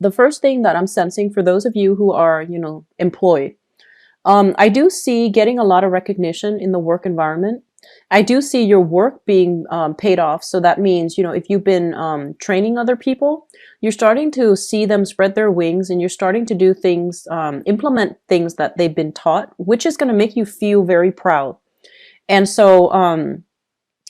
The first thing that I'm sensing for those of you who are, employed, I do see getting a lot of recognition in the work environment. I do see your work being paid off. So that means, if you've been training other people, you're starting to see them spread their wings and you're starting to do things, implement things that they've been taught, which is going to make you feel very proud. And so,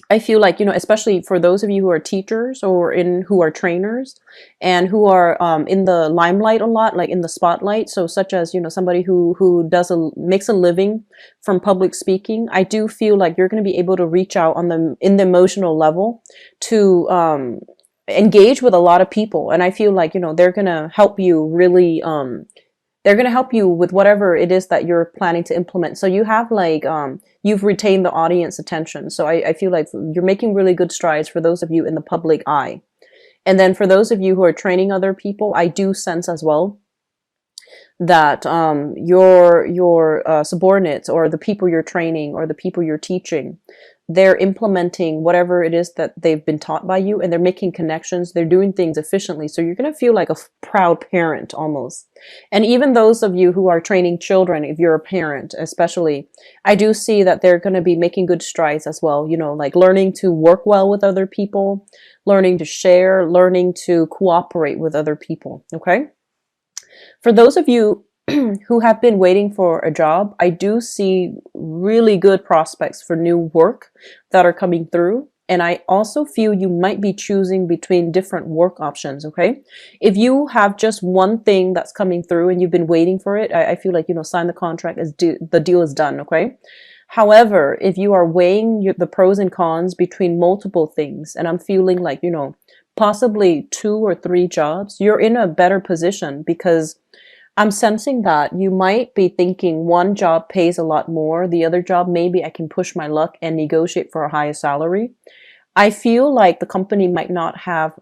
I feel like, especially for those of you who are teachers or who are trainers and who are in the limelight a lot, like in the spotlight. So such as, somebody who makes a living from public speaking. I do feel like you're going to be able to reach out in the emotional level to engage with a lot of people. And I feel like, they're going to help you really, they're going to help you with whatever it is that you're planning to implement. So you have like, you've retained the audience attention. So I feel like you're making really good strides for those of you in the public eye. And then for those of you who are training other people, I do sense as well that your subordinates or the people you're training or the people you're teaching, they're implementing whatever it is that they've been taught by you, and they're making connections. They're doing things efficiently. So you're going to feel like a proud parent almost. And even those of you who are training children, if you're a parent, especially, I do see that they're going to be making good strides as well. Like learning to work well with other people, learning to share, learning to cooperate with other people. Okay. For those of you who have been waiting for a job, I do see really good prospects for new work that are coming through. And I also feel you might be choosing between different work options, okay? If you have just one thing that's coming through and you've been waiting for it, I feel like, sign the contract, the deal is done, okay? However, if you are weighing the pros and cons between multiple things, and I'm feeling like, possibly 2 or 3 jobs, you're in a better position because I'm sensing that you might be thinking one job pays a lot more. The other job, maybe I can push my luck and negotiate for a higher salary. I feel like the company might not have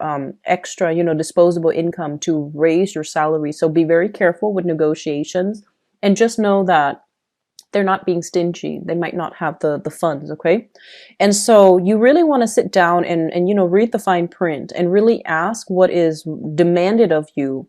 extra, disposable income to raise your salary. So be very careful with negotiations and just know that they're not being stingy. They might not have the funds, okay? And so you really want to sit down and read the fine print and really ask what is demanded of you,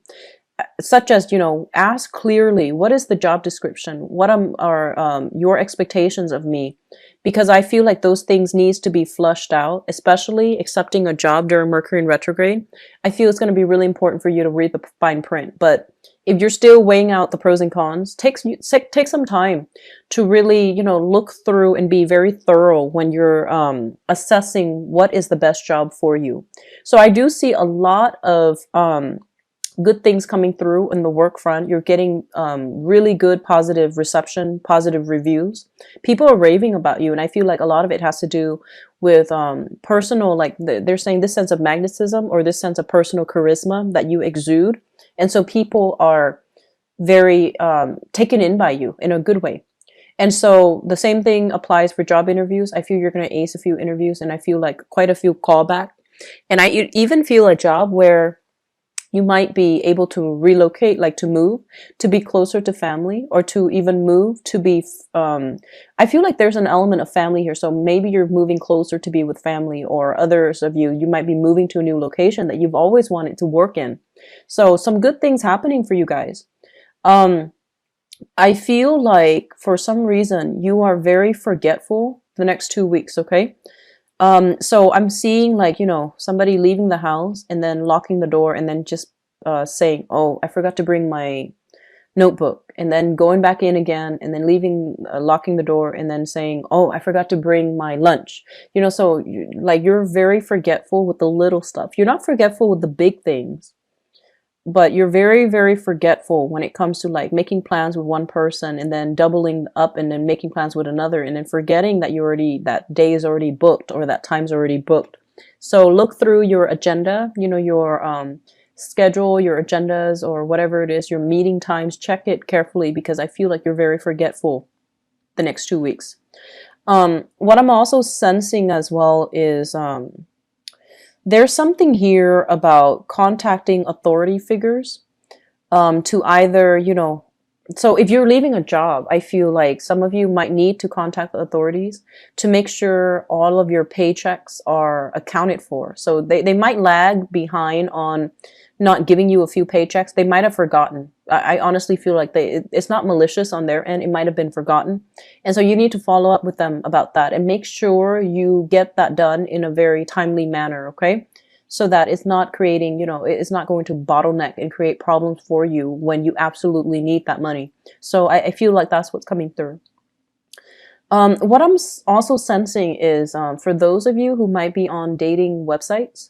such as, ask clearly, what is the job description? What are your expectations of me? Because I feel like those things needs to be flushed out, especially accepting a job during Mercury in retrograde. I feel it's going to be really important for you to read the fine print. But if you're still weighing out the pros and cons, take some time to really, look through and be very thorough when you're assessing what is the best job for you. So I do see a lot of good things coming through in the work front. You're getting really good positive reception, positive reviews. People are raving about you. And I feel like a lot of it has to do with personal, like they're saying this sense of magnetism or this sense of personal charisma that you exude. And so people are very taken in by you in a good way. And so the same thing applies for job interviews. I feel you're going to ace a few interviews, and I feel like quite a few callback. And I even feel a job where you might be able to relocate, like to move, to be closer to family, or to even move to be, I feel like there's an element of family here. So maybe you're moving closer to be with family, or others of you might be moving to a new location that you've always wanted to work in. So some good things happening for you guys. I feel like for some reason you are very forgetful the next 2 weeks, okay? So I'm seeing like, somebody leaving the house and then locking the door and then just saying, oh, I forgot to bring my notebook, and then going back in again and then leaving, locking the door and then saying, oh, I forgot to bring my lunch. So you're very forgetful with the little stuff. You're not forgetful with the big things, but you're very, very forgetful when it comes to like making plans with one person and then doubling up and then making plans with another and then forgetting that that day is already booked or that time's already booked. So look through your agenda, your schedule, your agendas, or whatever it is, your meeting times, check it carefully because I feel like you're very forgetful the next 2 weeks. What I'm also sensing as well is, there's something here about contacting authority figures to either, So if you're leaving a job, I feel like some of you might need to contact the authorities to make sure all of your paychecks are accounted for. So they might lag behind on not giving you a few paychecks. They might have forgotten. I honestly feel like it's not malicious on their end. It might have been forgotten. And so you need to follow up with them about that and make sure you get that done in a very timely manner, okay? So that it's not creating, it's not going to bottleneck and create problems for you when you absolutely need that money. So I feel like that's what's coming through. What I'm also sensing is for those of you who might be on dating websites,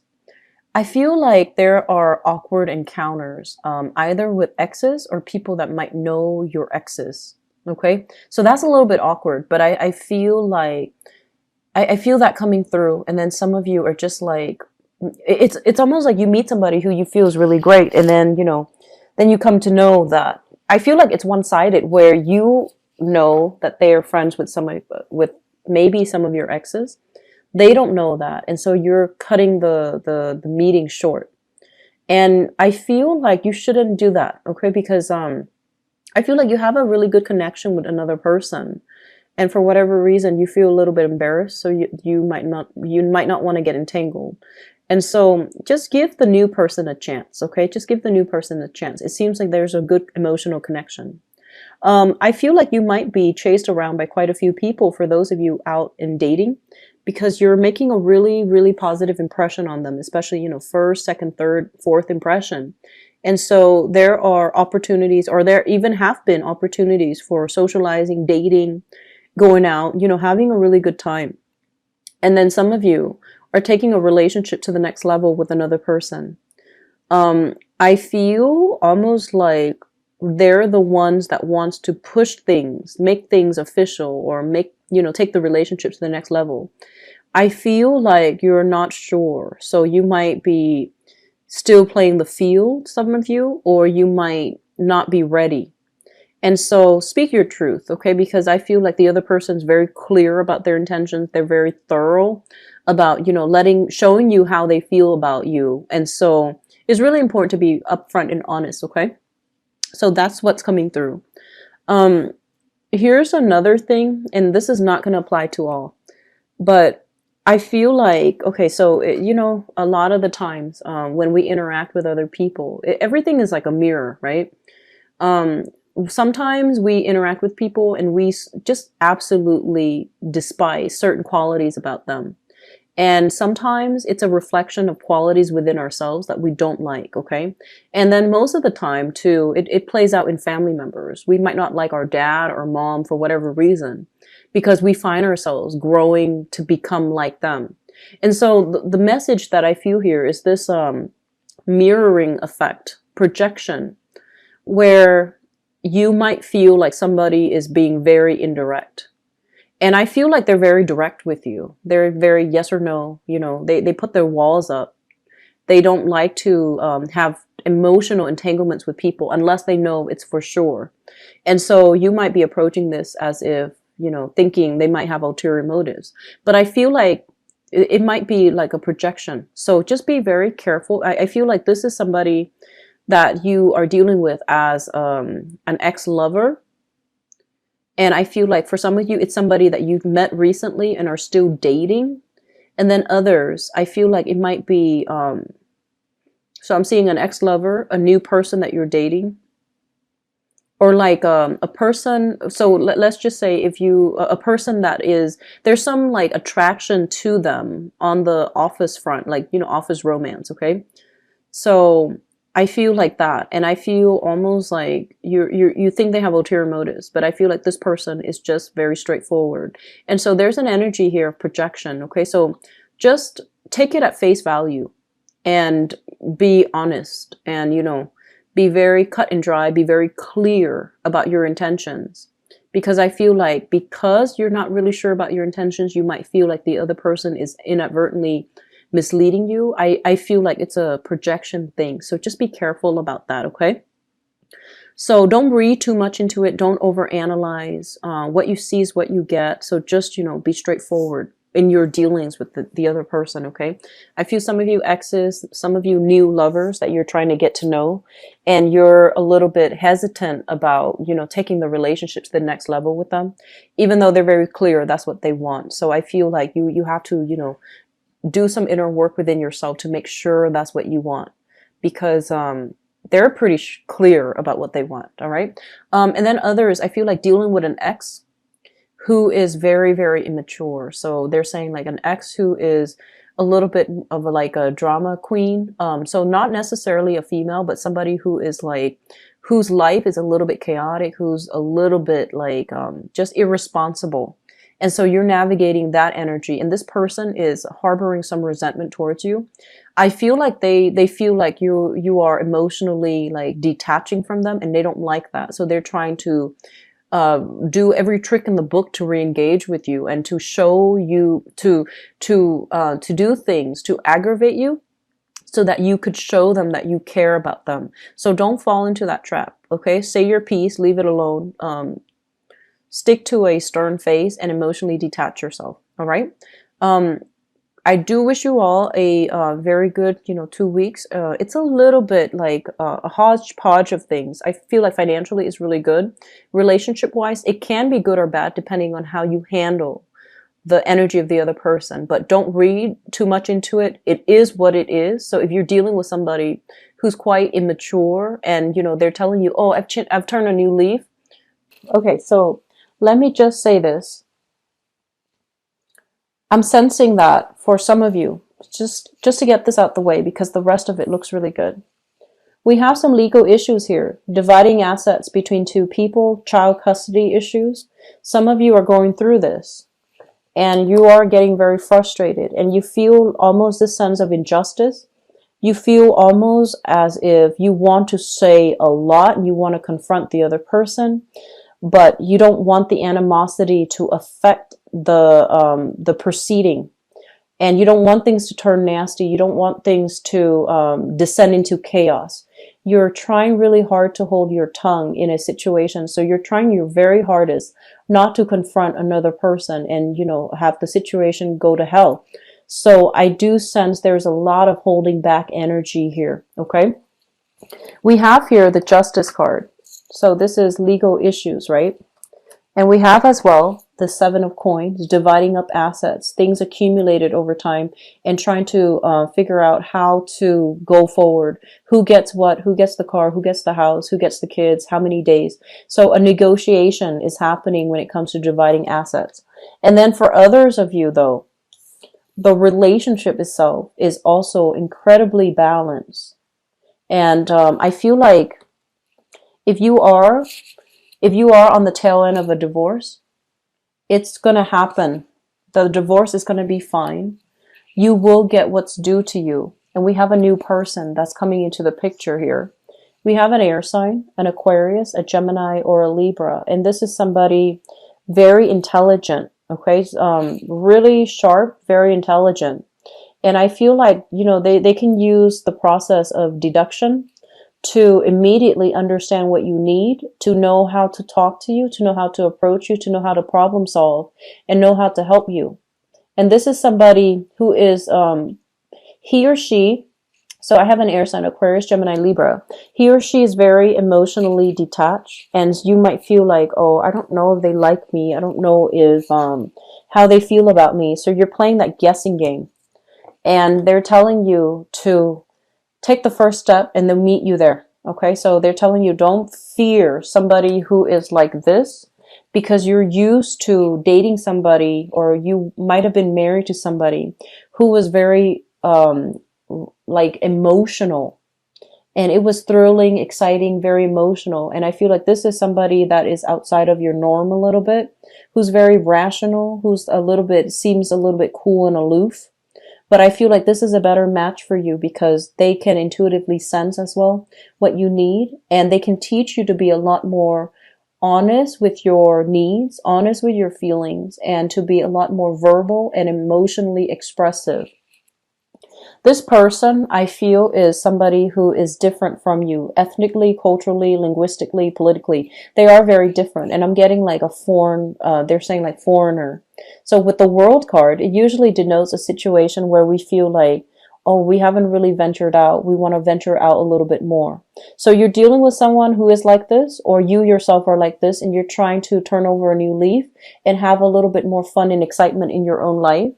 I feel like there are awkward encounters, either with exes or people that might know your exes. Okay, so that's a little bit awkward, but I feel like I feel that coming through, and then some of you are just like, it's almost like you meet somebody who you feel is really great, and then then you come to know that I feel like it's one-sided, where you know that they are friends with somebody, with maybe some of your exes. They don't know that, and so you're cutting the meeting short. And I feel like you shouldn't do that, okay? Because I feel like you have a really good connection with another person, and for whatever reason you feel a little bit embarrassed, so you might not want to get entangled. And so just give the new person a chance, okay? Just give the new person a chance. It seems like there's a good emotional connection. I feel like you might be chased around by quite a few people for those of you out in dating, because you're making a really, really positive impression on them, especially, first, second, third, fourth impression. And so there are opportunities, or there even have been opportunities for socializing, dating, going out, having a really good time. And then some of you are taking a relationship to the next level with another person. I feel almost like they're the ones that wants to push things, make things official, or take the relationship to the next level. I feel like you're not sure. So you might be still playing the field, some of you, or you might not be ready. And so speak your truth, okay? Because I feel like the other person's very clear about their intentions. They're very thorough about, showing you how they feel about you. And so it's really important to be upfront and honest, okay? So that's what's coming through. Here's another thing, and this is not going to apply to all, but I feel like, okay, so, a lot of the times when we interact with other people, everything is like a mirror, right? Sometimes we interact with people and we just absolutely despise certain qualities about them. And sometimes it's a reflection of qualities within ourselves that we don't like, okay? And then most of the time, too, it plays out in family members. We might not like our dad or mom for whatever reason, because we find ourselves growing to become like them. And so the message that I feel here is this mirroring effect, projection, where you might feel like somebody is being very indirect. And I feel like they're very direct with you. They're very yes or no. They put their walls up. They don't like to have emotional entanglements with people unless they know it's for sure. And so you might be approaching this as if, thinking they might have ulterior motives. But I feel like it might be like a projection. So just be very careful. I feel like this is somebody that you are dealing with as an ex-lover. And I feel like for some of you, it's somebody that you've met recently and are still dating. And then others, I feel like it might be, so I'm seeing an ex-lover, a new person that you're dating, or like a person. So let's just say if a person that is, there's some like attraction to them on the office front, like, office romance, okay? So I feel like that, and I feel almost like you think they have ulterior motives, but I feel like this person is just very straightforward. And so there's an energy here of projection, okay? So just take it at face value and be honest, and, be very cut and dry, be very clear about your intentions. Because I feel like because you're not really sure about your intentions, you might feel like the other person is inadvertently misleading you. I feel like it's a projection thing. So just be careful about that, okay? So don't read too much into it. Don't overanalyze. What you see is what you get. So just, be straightforward. in your dealings with the other person, okay? I feel some of you exes, some of you new lovers that you're trying to get to know, and you're a little bit hesitant about, you know, taking the relationship to the next level with them, even though they're very clear that's what they want. So I feel like you have to, you know, do some inner work within yourself to make sure that's what you want, because they're pretty clear about what they want, all right? And then others, I feel like dealing with an ex who is very, very immature. So they're saying like an ex who is a little bit of like a drama queen. So not necessarily a female, but somebody who is like, whose life is a little bit chaotic, who's a little bit like just irresponsible. And so you're navigating that energy, and this person is harboring some resentment towards you. I feel like they feel like you are emotionally like detaching from them, and they don't like that. So they're trying to do every trick in the book to re-engage with you and to show you to do things to aggravate you so that you could show them that you care about them. So don't fall into that trap. Okay, say your piece, leave it alone. Stick to a stern face and emotionally detach yourself. All right. I do wish you all a very good, 2 weeks. It's a little bit like a hodgepodge of things. I feel like financially is really good. Relationship-wise, it can be good or bad depending on how you handle the energy of the other person. But don't read too much into it. It is what it is. So if you're dealing with somebody who's quite immature and, they're telling you, oh, I've turned a new leaf. Okay, so let me just say this. I'm sensing that for some of you, just to get this out the way, because the rest of it looks really good. We have some legal issues here, dividing assets between two people, child custody issues. Some of you are going through this, and you are getting very frustrated, and you feel almost this sense of injustice. You feel almost as if you want to say a lot, and you want to confront the other person, but you don't want the animosity to affect the proceeding, and you don't want things to turn nasty. You don't want things to descend into chaos. You're trying really hard to hold your tongue in a situation, so you're trying your very hardest not to confront another person and have the situation go to hell. So I do sense there's a lot of holding back energy here. Okay, we have here the Justice card. So this is legal issues, right? And we have as well the Seven of Coins, dividing up assets, things accumulated over time, and trying to figure out how to go forward. Who gets what? Who gets the car? Who gets the house? Who gets the kids? How many days? So a negotiation is happening when it comes to dividing assets. And then for others of you, though, the relationship itself is also incredibly balanced. And I feel like if you are on the tail end of a divorce, it's going to happen. The divorce is going to be fine. You will get what's due to you. And we have a new person that's coming into the picture here. We have an air sign, an Aquarius, a Gemini, or a Libra. And this is somebody very intelligent, okay? Really sharp, very intelligent. And I feel like, they can use the process of deduction to immediately understand what you need, to know how to talk to you, to know how to approach you, to know how to problem solve, and know how to help you. And this is somebody who is, he or she, so I have an air sign, Aquarius, Gemini, Libra. He or she is very emotionally detached, and you might feel like, oh, I don't know if they like me. I don't know if, how they feel about me. So you're playing that guessing game, and they're telling you to take the first step and they'll meet you there. Okay, so they're telling you don't fear somebody who is like this, because you're used to dating somebody, or you might have been married to somebody who was very like emotional, and it was thrilling, exciting, very emotional. And I feel like this is somebody that is outside of your norm a little bit, who's very rational, who's seems a little bit cool and aloof. But I feel like this is a better match for you, because they can intuitively sense as well what you need, and they can teach you to be a lot more honest with your needs, honest with your feelings, and to be a lot more verbal and emotionally expressive. This person, I feel, is somebody who is different from you, ethnically, culturally, linguistically, politically. They are very different. And I'm getting like a foreign, they're saying like foreigner. So with the World card, it usually denotes a situation where we feel like, oh, we haven't really ventured out. We want to venture out a little bit more. So you're dealing with someone who is like this, or you yourself are like this, and you're trying to turn over a new leaf and have a little bit more fun and excitement in your own life.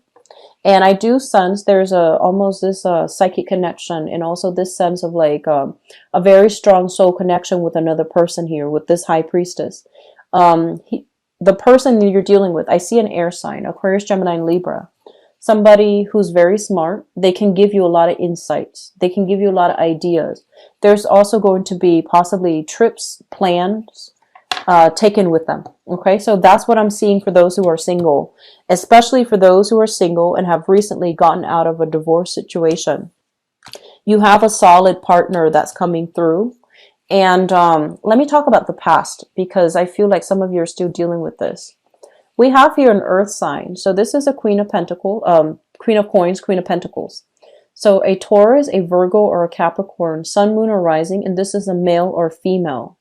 And I do sense there's almost this psychic connection, and also this sense of like a very strong soul connection with another person here, with this high priestess. The person that you're dealing with, I see an air sign, Aquarius, Gemini, and Libra. Somebody who's very smart. They can give you a lot of insights. They can give you a lot of ideas. There's also going to be possibly trips, plans, taken with them. Okay, so that's what I'm seeing for those who are single, especially for those who are single and have recently gotten out of a divorce situation. You have a solid partner that's coming through. And let me talk about the past, because I feel like some of you are still dealing with this. We have here an earth sign. So this is a Queen of Pentacles, Queen of Coins, Queen of Pentacles. So a Taurus, a Virgo, or a Capricorn, Sun, Moon, or Rising, and this is a male or female.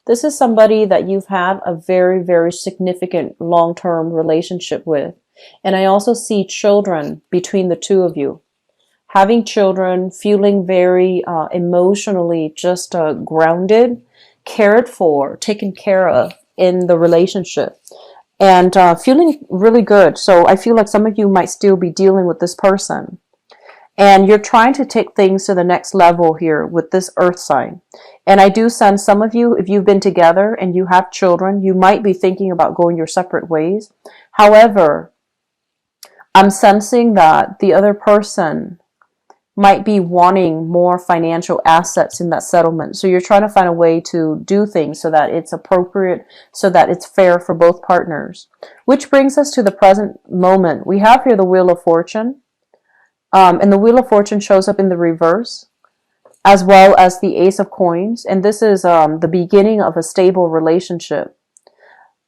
This is somebody that you've had a very, very significant long-term relationship with. And I also see children between the two of you. Having children, feeling very emotionally just grounded, cared for, taken care of in the relationship. And feeling really good. So I feel like some of you might still be dealing with this person. And you're trying to take things to the next level here with this earth sign. And I do sense some of you, if you've been together and you have children, you might be thinking about going your separate ways. However, I'm sensing that the other person might be wanting more financial assets in that settlement. So you're trying to find a way to do things so that it's appropriate, so that it's fair for both partners. Which brings us to the present moment. We have here the Wheel of Fortune. And the Wheel of Fortune shows up in the reverse, as well as the Ace of Coins. And this is the beginning of a stable relationship.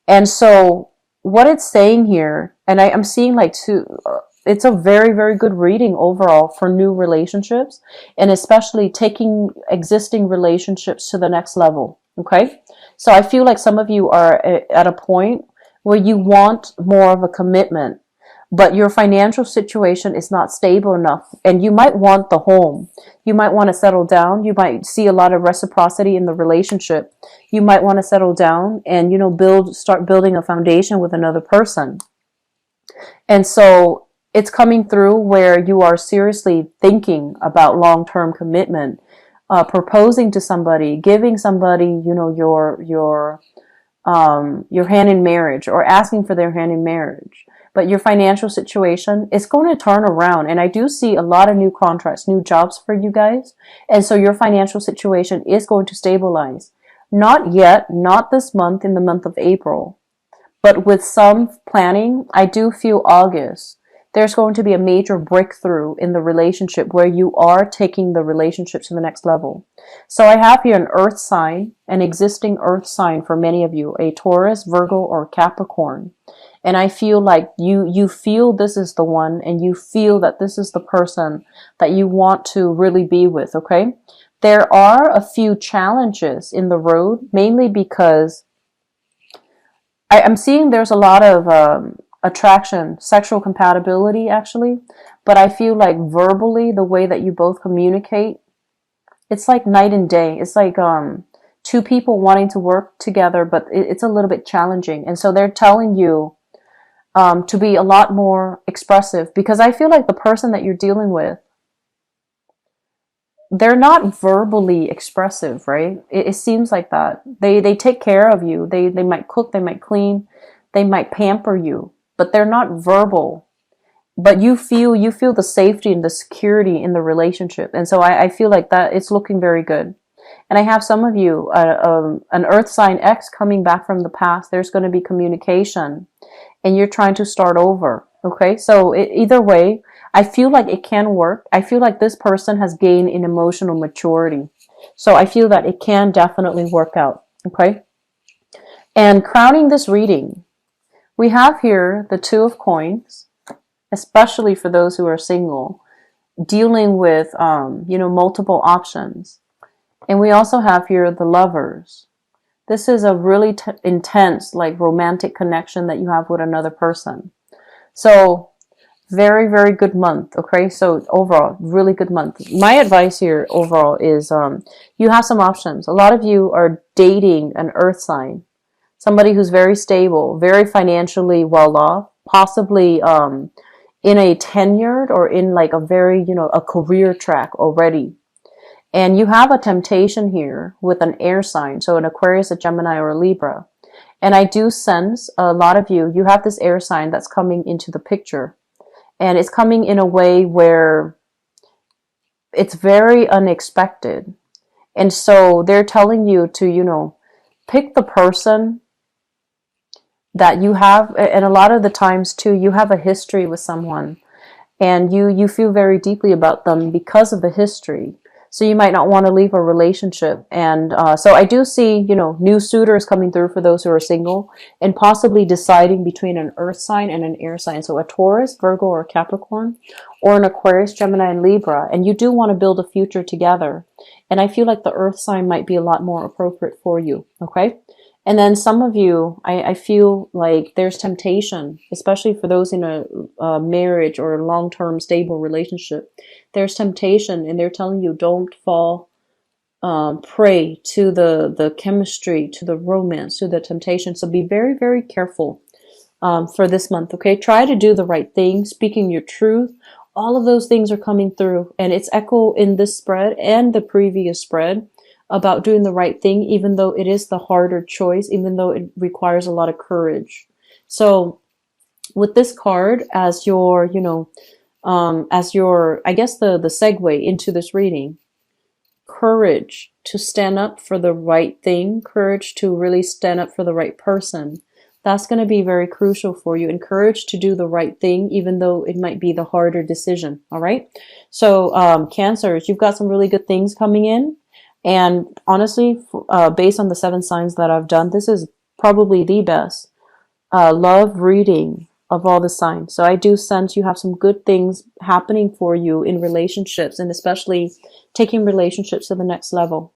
And so what it's saying here, and I'm seeing like it's a very, very good reading overall for new relationships, and especially taking existing relationships to the next level. Okay. So I feel like some of you are at a point where you want more of a commitment, but your financial situation is not stable enough, and you might want the home. You might want to settle down. You might see a lot of reciprocity in the relationship. You might want to settle down and, you know, start building a foundation with another person. And so it's coming through where you are seriously thinking about long-term commitment, proposing to somebody, giving somebody, you know, your hand in marriage, or asking for their hand in marriage. But your financial situation is going to turn around. And I do see a lot of new contracts, new jobs for you guys. And so your financial situation is going to stabilize. Not yet, not this month, in the month of April. But with some planning, I do feel August, there's going to be a major breakthrough in the relationship where you are taking the relationship to the next level. So I have here an earth sign, an existing earth sign for many of you, a Taurus, Virgo, or Capricorn. And I feel like you feel this is the one, and you feel that this is the person that you want to really be with, okay? There are a few challenges in the road, mainly because I'm seeing there's a lot of attraction, sexual compatibility actually, but I feel like verbally, the way that you both communicate, it's like night and day. It's like two people wanting to work together, but it's a little bit challenging. And so they're telling you to be a lot more expressive, because I feel like the person that you're dealing with, they're not verbally expressive, right? It seems like that. They take care of you. They might cook, they might clean, they might pamper you, but they're not verbal. But you feel the safety and the security in the relationship. And so I feel like that it's looking very good. And I have some of you, an earth sign X coming back from the past. There's going to be communication, and you're trying to start over. Okay. So either way, I feel like it can work. I feel like this person has gained in emotional maturity. So I feel that it can definitely work out. Okay. And crowning this reading, we have here the Two of Coins, especially for those who are single. dealing with, multiple options. And we also have here the Lovers. This is a really intense, like romantic connection that you have with another person. So very, very good month. Okay. So overall, really good month. My advice here overall is, you have some options. A lot of you are dating an earth sign, somebody who's very stable, very financially well off, possibly, in a tenured or in like a very, a career track already. And you have a temptation here with an air sign. So an Aquarius, a Gemini, or a Libra. And I do sense a lot of you have this air sign that's coming into the picture. And it's coming in a way where it's very unexpected. And so they're telling you to, pick the person that you have. And a lot of the times too, you have a history with someone and you feel very deeply about them because of the history. So you might not want to leave a relationship. And so I do see, new suitors coming through for those who are single and possibly deciding between an earth sign and an air sign. So a Taurus, Virgo, or Capricorn, or an Aquarius, Gemini, and Libra. And you do want to build a future together. And I feel like the earth sign might be a lot more appropriate for you. Okay. And then some of you, I feel like there's temptation, especially for those in a marriage or a long-term stable relationship. There's temptation, and they're telling you don't fall prey to the chemistry, to the romance, to the temptation. So be very, very careful for this month, okay? Try to do the right thing, speaking your truth. All of those things are coming through, and it's echo in this spread and the previous spread about doing the right thing, even though it is the harder choice, even though it requires a lot of courage. So with this card as your, I guess the segue into this reading, courage to stand up for the right thing, courage to really stand up for the right person. That's going to be very crucial for you, and courage to do the right thing, even though it might be the harder decision. All right. So, Cancers, you've got some really good things coming in. And honestly, based on the 7 signs that I've done, this is probably the best love reading of all the signs. So I do sense you have some good things happening for you in relationships, and especially taking relationships to the next level.